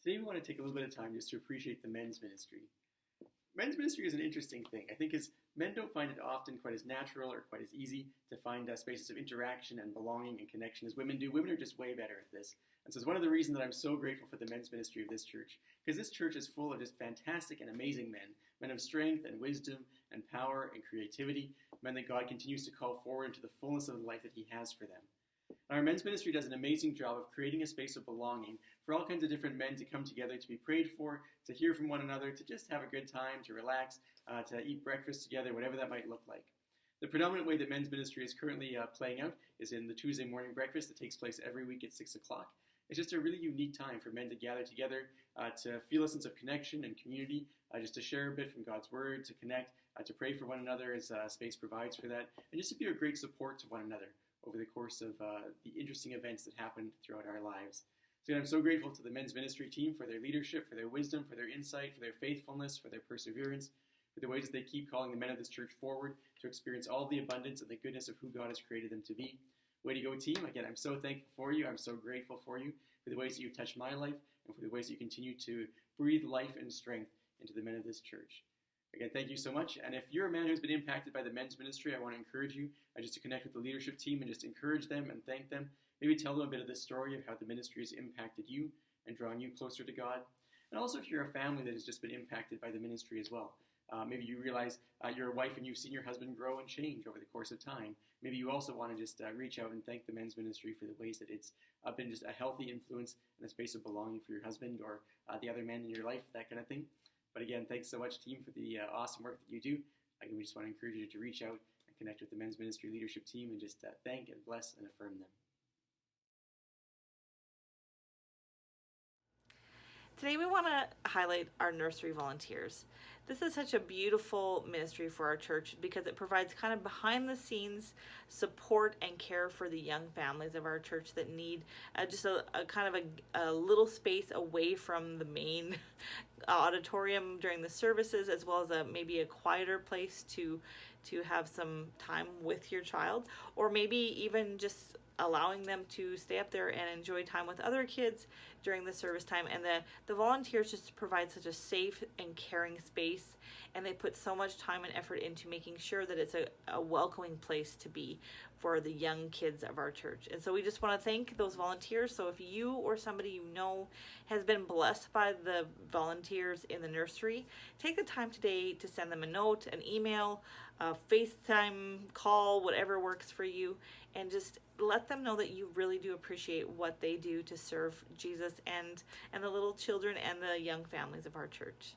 Today we want to take a little bit of time just to appreciate the men's ministry. Men's ministry is an interesting thing. I think as men don't find it often quite as natural or quite as easy to find spaces of interaction and belonging and connection as women do. Women are just way better at this. And so it's one of the reasons that I'm so grateful for the men's ministry of this church, because this church is full of just fantastic and amazing men of strength and wisdom and power and creativity, men that God continues to call forward into the fullness of the life that He has for them. Our men's ministry does an amazing job of creating a space of belonging for all kinds of different men to come together, to be prayed for, to hear from one another, to just have a good time, to relax, to eat breakfast together, whatever that might look like. The predominant way that men's ministry is currently playing out is in the Tuesday morning breakfast that takes place every week at 6 o'clock. It's just a really unique time for men to gather together, to feel a sense of connection and community, just to share a bit from God's Word, to connect, to pray for one another as space provides for that, and just to be a great support to one another over the course of the interesting events that happened throughout our lives. So again, I'm so grateful to the men's ministry team for their leadership, for their wisdom, for their insight, for their faithfulness, for their perseverance, for the ways that they keep calling the men of this church forward to experience all the abundance and the goodness of who God has created them to be. Way to go, team. Again, I'm so thankful for you. I'm so grateful for you, for the ways that you've touched my life, and for the ways that you continue to breathe life and strength into the men of this church. Again, thank you so much. And if you're a man who's been impacted by the men's ministry, I want to encourage you just to connect with the leadership team and just encourage them and thank them. Maybe tell them a bit of the story of how the ministry has impacted you and drawn you closer to God. And also if you're a family that has just been impacted by the ministry as well. Maybe you realize you're a wife and you've seen your husband grow and change over the course of time. Maybe you also want to just reach out and thank the men's ministry for the ways that it's been just a healthy influence and a space of belonging for your husband or the other men in your life, that kind of thing. But again, thanks so much, team, for the awesome work that you do. Again, we just want to encourage you to reach out and connect with the men's ministry leadership team and just thank and bless and affirm them. Today we want to highlight our nursery volunteers. This is such a beautiful ministry for our church because it provides kind of behind the scenes support and care for the young families of our church that need just a kind of a little space away from the main auditorium during the services, as well as maybe a quieter place to have some time with your child, or maybe even just allowing them to stay up there and enjoy time with other kids during the service time. And the volunteers just provide such a safe and caring space, and they put so much time and effort into making sure that it's a welcoming place to be for the young kids of our church. And so we just want to thank those volunteers. So if you or somebody you know has been blessed by the volunteers in the nursery, take the time today to send them a note, an email, a FaceTime call, whatever works for you, and just let them know that you really do appreciate what they do to serve Jesus and the little children and the young families of our church.